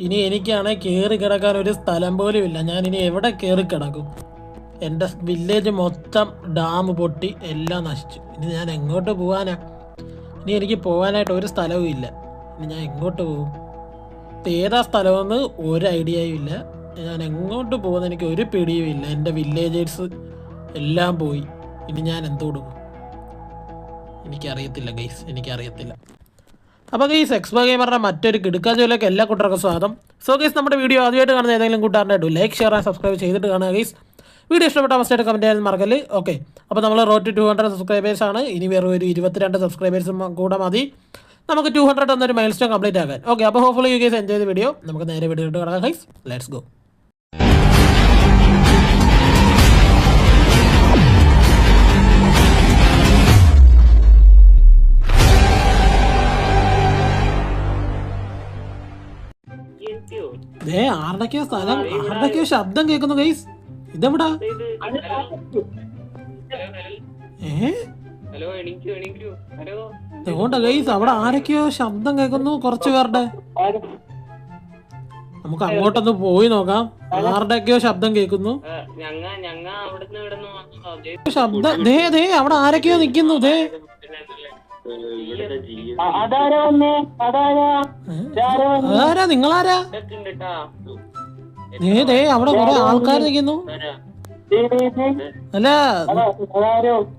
ഇനി എനിക്കാണെങ്കിൽ കയറി കിടക്കാൻ ഒരു സ്ഥലം പോലും ഇല്ല. ഞാൻ ഇനി എവിടെ കയറി കിടക്കും? എൻ്റെ വില്ലേജ് മൊത്തം ഡാം പൊട്ടി എല്ലാം നശിച്ചു. ഇനി ഞാൻ എങ്ങോട്ട് പോകാനാ? ഇനി എനിക്ക് പോകാനായിട്ട് ഒരു സ്ഥലവും ഇല്ല. ഇനി ഞാൻ എങ്ങോട്ട് പോകും? ഏതാ സ്ഥലമെന്ന് ഒരു ഐഡിയയും ഇല്ല. ഞാൻ എങ്ങോട്ട് പോകുന്ന എനിക്ക് ഒരു പിടിയും ഇല്ല. എൻ്റെ വില്ലേജേഴ്സ് എല്ലാം പോയി. ഇനി ഞാൻ എന്ത് കൊടുക്കും? എനിക്കറിയത്തില്ല ഗൈസ്, എനിക്കറിയത്തില്ല. അപ്പോൾ ഗൈസ്, എക്സ്പോ ഗെയിമറുടെ മറ്റൊരു കിടുക്കാജോയിലേക്ക് എല്ലാ കൂട്ടർക്കും സ്വാഗതം. സോ ഗൈസ്, നമ്മുടെ വീഡിയോ ആദ്യമായിട്ട് കാണുന്ന ഏതെങ്കിലും കൂട്ടുകാരനായിട്ട് ലൈക്ക്, ഷെയർ ആൻഡ് സബ്സ്ക്രൈബ് ചെയ്തിട്ട് കാണുക ഗൈസ്. വീഡിയോ ഇഷ്ടപ്പെട്ട ഫസ്റ്റായിട്ട് കമൻറ്റ് ചെയ്യാൻ മറക്കല്. ഓക്കെ, അപ്പോൾ നമ്മൾ റോഡ് ടു 200 സബ്സ്ക്രൈബേഴ്സാണ്. ഇനി വേറെ ഒരു 22 സബ്സ്ക്രൈബേഴ്സും കൂടെ മതി നമുക്ക് 200 എന്നൊരു മൈൽ സ്റ്റോൺ കംപ്ലീറ്റ് ആക്കാൻ. ഓക്കെ, അപ്പോൾ ഹോപ്പ്ഫുള്ളി യു ഗൈസ് എൻജോയ് ചെയ്ത വീഡിയോ. നമുക്ക് നേരെ വീഡിയോ ഇട്ട് കിടക്കാം ഗൈസ്. Let's go. ആരുടെയൊക്കെയോ സ്ഥലം, ആരുടെയൊക്കെയോ ശബ്ദം കേൾക്കുന്നു ഗൈസ്. ഇതെവിടാ? അതുകൊണ്ടാ ഗൈസ്, അവിടെ ആരൊക്കെയോ ശബ്ദം കേൾക്കുന്നു, കുറച്ചു പേരുടെ. നമുക്ക് അങ്ങോട്ടൊന്ന് പോയി നോക്കാം. ആരുടെയൊക്കെയോ ശബ്ദം കേൾക്കുന്നു. ശബ്ദം ദേ അവിടെ ആരൊക്കെയോ നിക്കുന്നു. ദേ അതാരാ? നിങ്ങളാരാ? ദേ അവിടെ കുറെ ആൾക്കാർ നിൽക്കുന്നു. അല്ല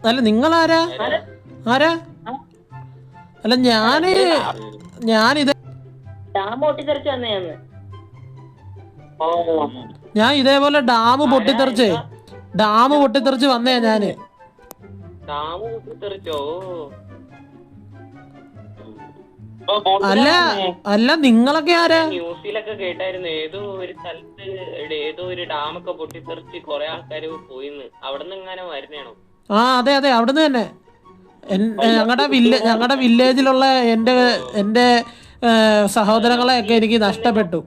അല്ല നിങ്ങളാരാ? ആരാ? അല്ല ഞാനിത് ഞാൻ ഇതേപോലെ ഡാം പൊട്ടിത്തെറിച്ച് വന്നേ ഞാന്. അല്ല നിങ്ങളൊക്കെ ആരാ? ന്യൂസിലൊക്കെ കേട്ടായിരുന്നു ഏതോ ഒരു സ്ഥലത്ത് ഏതോ ഒരു ഡാമൊക്കെ പൊട്ടിത്തെറിച്ച് കൊറേ ആൾക്കാര് പോയിന്ന്. അവിടുന്ന് എങ്ങനെ വരുന്നതാണോ? അതെ അവിടുന്ന് തന്നെ. ഞങ്ങളുടെ വില്ലേജിലുള്ള എന്റെ സഹോദരങ്ങളെയൊക്കെ എനിക്ക് നഷ്ടപ്പെട്ടു.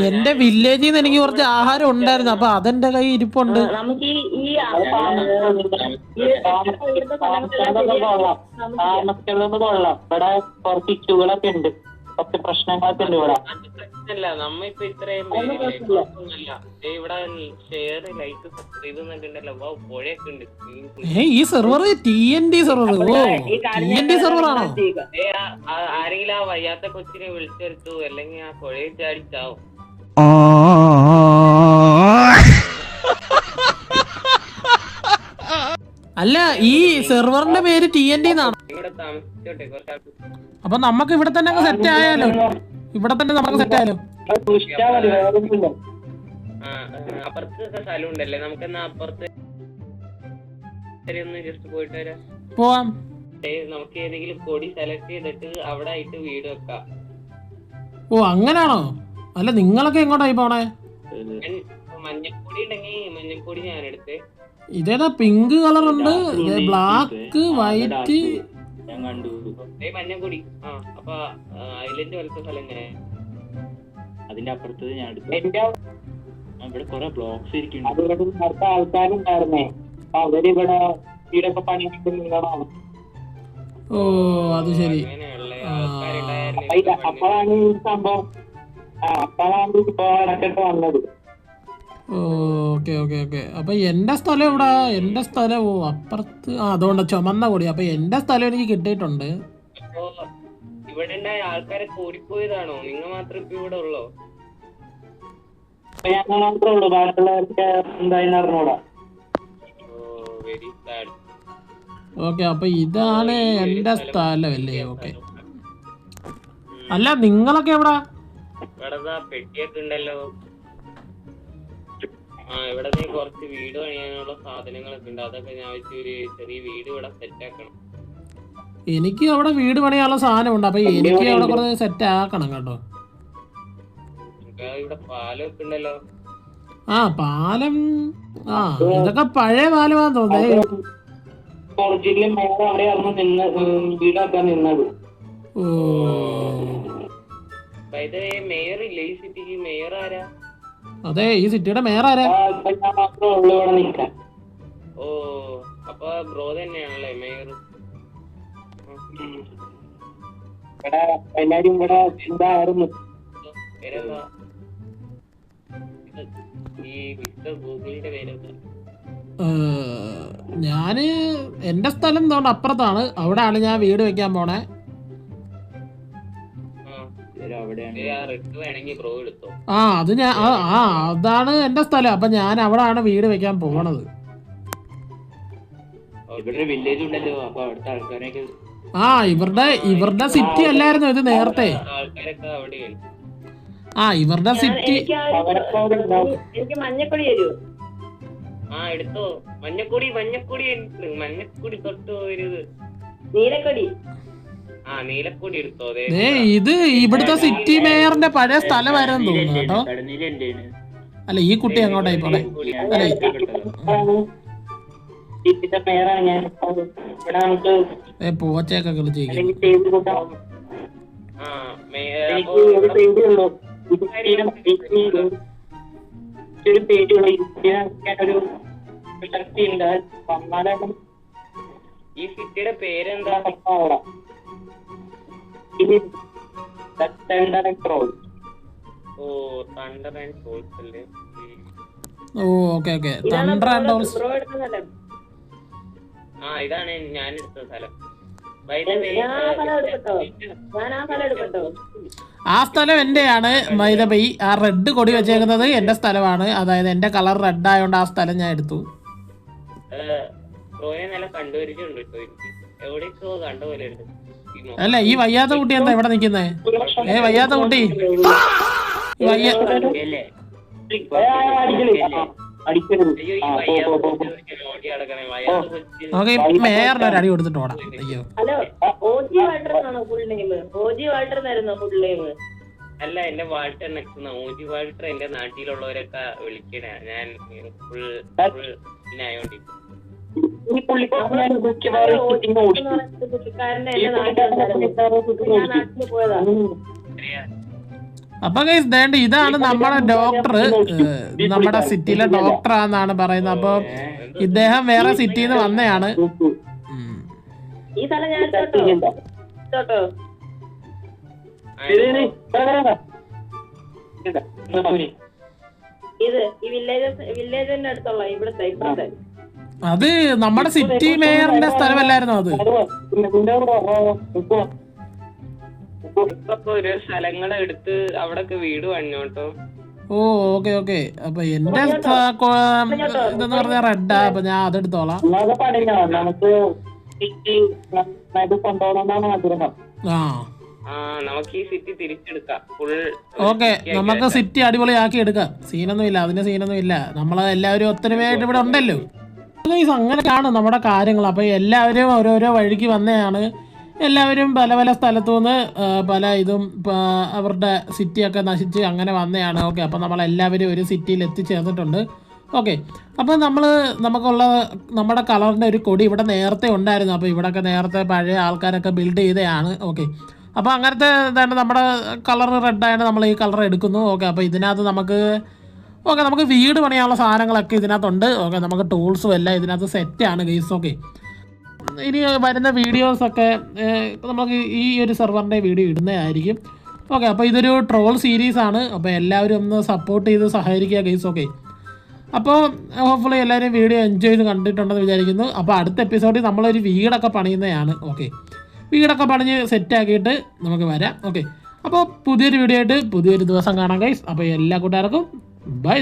എന്റെ വില്ലേജിൽ നിന്ന് എനിക്ക് കുറച്ച് ആഹാരം ഉണ്ടായിരുന്നു, അപ്പൊ അതെന്റെ കൈ ഇരിപ്പുണ്ട്. കുറച്ച് പ്രശ്നങ്ങളൊക്കെ ഉണ്ട് ഇവിടെ. നമ്മിപ്പോ ഇത്രയും പുഴയൊക്കെ ഉണ്ട്. ഈ സെർവർ TNT സെർവർ. സെർവറാണോ? ആരെങ്കിലും ആ വയ്യാത്ത കൊച്ചിനെ വിളിച്ചെടുത്തു, അല്ലെങ്കിൽ ആ പുഴയിൽ ചാടിച്ചാവും. അല്ല, ഈ സെർവറിന്റെ പേര് TNT എന്നാണ്. അപ്പൊ നമുക്ക് ഇവിടെ തന്നെ സെറ്റ് ആയാലോ? അപ്പുറത്ത് സ്ഥലം ഉണ്ടല്ലേ, നമുക്കെന്നാ അപ്പുറത്ത് ജസ്റ്റ് പോയിട്ട് വരാം. പോവാം. നമുക്ക് ഏതെങ്കിലും കൊടി സെലക്ട് ചെയ്തിട്ട് അവിടെ ആയിട്ട് വീട് വെക്കാം. ഓ അങ്ങനാണോ? അല്ല നിങ്ങളൊക്കെ എങ്ങോട്ടായി പോണേ? മഞ്ഞപ്പൊടി ഉണ്ടെങ്കിൽ മഞ്ഞപ്പൊടി ഞാൻ എടുത്ത്. ഇതേതാ? പിങ്ക് കളർ ഉണ്ട്, ബ്ലാക്ക്, വൈറ്റ്. മഞ്ഞപ്പൊടി. അപ്പൊ ഐലൻഡ് പോലത്തെ സ്ഥലം എങ്ങനെ? അതിന്റെ അപ്പുറത്ത് ഞാൻ ഇവിടെ കൊറേ ബ്ലോക്സ് ഇരിക്കുന്നുണ്ട്. ആൾക്കാരുണ്ടായിരുന്നേ, അവരിവിടെ വീടൊക്കെ പണിയാണ്. ഓ അത് ശരി. അപ്പോഴാണ് ഈ സംഭവം, അപ്പോഴാണ് ഇപ്പൊ ഇടയ്ക്കൊക്കെ വന്നത്. ഓക്കെ. അപ്പൊ എന്റെ സ്ഥലം എവിടാ? എന്റെ സ്ഥലം അപ്പുറത്ത്. അതുകൊണ്ട് ചുമന്ന കൊടി. അപ്പൊ എന്റെ സ്ഥലം എനിക്ക് കിട്ടിയിട്ടുണ്ട്. ഇവിടെ ആൾക്കാരെ കൂടിപ്പോയതാണോ? നിങ്ങൾ മാത്രം ഇപ്പൊ ഇവിടെ ഉള്ളോ? ഞങ്ങൾ മാത്രമേ ഉള്ളൂ, ബാക്കിയുള്ളവർക്ക് എന്തായാലും അറിഞ്ഞൂടാ. Very sad. ഓക്കെ, അപ്പൊ ഇതാണ് എന്റെ സ്ഥലം അല്ലേ? ഓക്കെ. അല്ല നിങ്ങളൊക്കെ എവിടാ? ഇവിടെ പെട്ടിയൊക്കെ ഉണ്ടല്ലോ. ഇവിടെ കുറച്ച് വീട് പണിയാനുള്ള സാധനങ്ങളൊക്കെ ഉണ്ട്. അതൊക്കെ ഞാൻ വെച്ച് ഒരു ചെറിയ വീട് ഇവിടെ സെറ്റ് ആക്കണം. എനിക്ക് അവിടെ വീട് പണിയാനുള്ള സാധനമുണ്ട്. അപ്പൊ എനിക്ക് അവിടെ കുറച്ച് സെറ്റ് ആക്കണം കേട്ടോ. ഇവിടെ പാലമൊക്കെ ഉണ്ടല്ലോ. പാലം. ഇതൊക്കെ പഴയ പാലമാന്ന് തോന്നുന്നേ. മേയർ ഇല്ല ഈ സിറ്റിക്ക്? മേയർ ആരാ? അതെ, ഈ സിറ്റിയുടെ മേയർ ആരാ? ഓ ബ്രോ തന്നെയാണല്ലേ മേയർ? ഇവിടെ എല്ലാരും ഇവിടെ ഇതായിരുന്നു. പേരെന്താ? ഈ മിസ്റ്റർ ഗൂഗിളിന്റെ പേരെന്താ? ഞാന് എന്റെ സ്ഥലം എന്തുകൊണ്ട് അപ്പുറത്താണ്, അവിടെയാണ് ഞാൻ വീട് വെക്കാൻ പോണേ. റെഡ് വേണമെങ്കിൽ ബ്രോ എടുത്തോ. അത് ഞാൻ അതാണ് എന്റെ സ്ഥലം. അപ്പൊ ഞാൻ അവിടെയാണ് വീട് വെക്കാൻ പോണത്. ഇവിടെ വില്ലേജ് ഉണ്ടല്ലോ, അപ്പൊ അവിടുത്തെ ആൾക്കാരൊക്കെ ഇവരുടെ സിറ്റി അല്ലായിരുന്നു ഇത് നേരത്തെ? ആൾക്കാരൊക്കെ അവിടെയാണ്. ഇവരുടെ സിറ്റി. എനിക്ക് മഞ്ഞക്കൊടി തരുമോ? എടുത്തോ. മഞ്ഞക്കൊടി മഞ്ഞക്കൊടി തൊട്ട് പോരുത്. നീലക്കൊടി. നീലക്കൊടി എടുത്തോ. ഇത് ഇവിടുത്തെ സിറ്റി മേയറിന്റെ പഴയ സ്ഥലമായിരുന്നു തോന്നുന്നു കേട്ടോ. അല്ല, ഈ കുട്ടി അങ്ങോട്ടായി പോണേ. പേരാണ് ഞാൻ. ഇവിടെ നമുക്ക് പോച്ചയൊക്കെ കളിച്ചിരിക്കും. എനിക്ക് ഒരു പേടിയുള്ളൂ. ഒരു പേടിയുള്ള ഒരു ശക്തിയുണ്ട്. വന്നാലും ഈ സിറ്റിയുടെ പേരെന്താ? Thunder and trolls. Thunder and trolls അല്ലേ? ഓക്കെ. Thunder and trolls. ഇതാണ് ഞാൻ എടുത്ത സ്ഥലം. ആ സ്ഥലം എന്റെയാണ്. മൈദബൈ ആ റെഡ് കൊടി വെച്ചേക്കുന്നത് എന്റെ സ്ഥലമാണ്. അതായത് എന്റെ കളർ റെഡ് ആയതുകൊണ്ട് ആ സ്ഥലം ഞാൻ എടുത്തു. അല്ല, ഈ വയ്യാത്ത കുട്ടി എന്താ ഇവിടെ നിക്കുന്നേ? വയ്യാത്ത കുട്ടി മേയറിന് ഒരു അടി കൊടുത്തിട്ട് ഓടാം. അയ്യോ, ഹലോ, ഓജി വാൾട്ടർ എന്നാണോ ഫുൾ നെയിം? ഓജി വാൾട്ടർ എന്നായിരുന്നു ഫുൾ നെയിം? അല്ല, എന്റെ വാൾട്ടർ നെക്സ്റ്റ്. ഓജി വാൾട്ടർ എന്റെ നാട്ടിലുള്ളവരൊക്കെ വിളിക്കണ. ഞാൻ ഫുൾ ആയോണ്ട് പുള്ളിക്കാരന്റെ എന്റെ നാട്ടിൽ പോയതാ. അപ്പൊ ഗൈസ് ദേണ്ട, ഇതാണ് നമ്മുടെ ഡോക്ടർ. നമ്മുടെ സിറ്റിയിലെ ഡോക്ടറാന്നാണ് പറയുന്നത്. അപ്പൊ ഇദ്ദേഹം വേറെ സിറ്റിയിൽ നിന്ന് വന്നതാണ്. ഈ സ്ഥലം ഞാൻ എടുത്തോട്ടോ. ഇത് ഈ വില്ലേജിന്റെ അടുത്തുള്ള ഇവിടുത്തെ അത് നമ്മുടെ സിറ്റി മേയറിന്റെ സ്ഥലമല്ലായിരുന്നോ അത്? ഇപ്പൊ ഒരു സ്ഥലങ്ങളെ എടുത്ത് അവിടൊക്കെ വീട് പണിഞ്ഞോട്ടോ. ഓക്കെ. അപ്പൊ എന്റെ ഇതെന്ന് പറഞ്ഞ റെഡാ. അപ്പൊ ഞാൻ അതെടുത്തോളാം. നമുക്ക് കൊണ്ടുപോകണമെന്നാണ് ആഗ്രഹം. നമുക്ക് ഈ സിറ്റി തിരിച്ചെടുക്കാം. ഓക്കെ, നമുക്ക് സിറ്റി അടിപൊളിയാക്കി എടുക്കാം. സീനൊന്നുമില്ല, അതിന് സീനൊന്നുമില്ല. നമ്മള് എല്ലാവരും ഒത്തൊരുമയായിട്ട് ഇവിടെ ഉണ്ടല്ലോ. അങ്ങനെയൊക്കെയാണ് നമ്മുടെ കാര്യങ്ങൾ. അപ്പൊ എല്ലാവരും ഓരോരോ വഴിക്ക് വന്നതാണ്. എല്ലാവരും പല പല സ്ഥലത്തുനിന്ന് പല അവരുടെ സിറ്റിയൊക്കെ നശിച്ച് അങ്ങനെ വന്നതാണ്. ഓക്കെ, അപ്പോൾ നമ്മളെല്ലാവരും ഒരു സിറ്റിയിൽ എത്തിച്ചേർന്നിട്ടുണ്ട്. ഓക്കെ, അപ്പോൾ നമ്മുടെ കളറിൻ്റെ ഒരു കൊടി ഇവിടെ നേരത്തെ ഉണ്ടായിരുന്നു. അപ്പോൾ ഇവിടെയൊക്കെ നേരത്തെ പഴയ ആൾക്കാരൊക്കെ ബിൽഡ് ചെയ്തതാണ്. ഓക്കെ, അപ്പോൾ അങ്ങനത്തെ ഇതാണ് നമ്മുടെ കളർ റെഡായിട്ട് നമ്മൾ ഈ കളർ എടുക്കുന്നു. ഓക്കെ, അപ്പോൾ ഇതിനകത്ത് നമുക്ക് വീട് പണിയാനുള്ള സാധനങ്ങളൊക്കെ ഇതിനകത്തുണ്ട്. ഓക്കെ, നമുക്ക് ടൂൾസും എല്ലാം ഇതിനകത്ത് സെറ്റാണ് ഗൈസ്. ഓക്കെ, ഇനി വരുന്ന വീഡിയോസൊക്കെ നമുക്ക് ഈ ഒരു സെർവറിൻ്റെ വീഡിയോ ഇടുന്നതായിരിക്കും. ഓക്കെ, അപ്പോൾ ഇതൊരു ട്രോൾ സീരീസാണ്. അപ്പോൾ എല്ലാവരും ഒന്ന് സപ്പോർട്ട് ചെയ്ത് സഹകരിക്കുക ഗൈസ്. ഓക്കെ, അപ്പോൾ ഹോപ്പ്ഫുള്ളി എല്ലാവരും വീഡിയോ എൻജോയ് ചെയ്ത് കണ്ടിട്ടുണ്ടെന്ന് വിചാരിക്കുന്നു. അപ്പോൾ അടുത്ത എപ്പിസോഡിൽ നമ്മളൊരു വീടൊക്കെ പണിയുന്നതാണ്. ഓക്കെ, വീടൊക്കെ പണിഞ്ഞ് സെറ്റാക്കിയിട്ട് നമുക്ക് വരാം. ഓക്കെ, അപ്പോൾ പുതിയൊരു വീഡിയോ ആയിട്ട് പുതിയൊരു ദിവസം കാണാം ഗൈസ്. അപ്പോൾ എല്ലാ കൂട്ടുകാർക്കും ബൈ.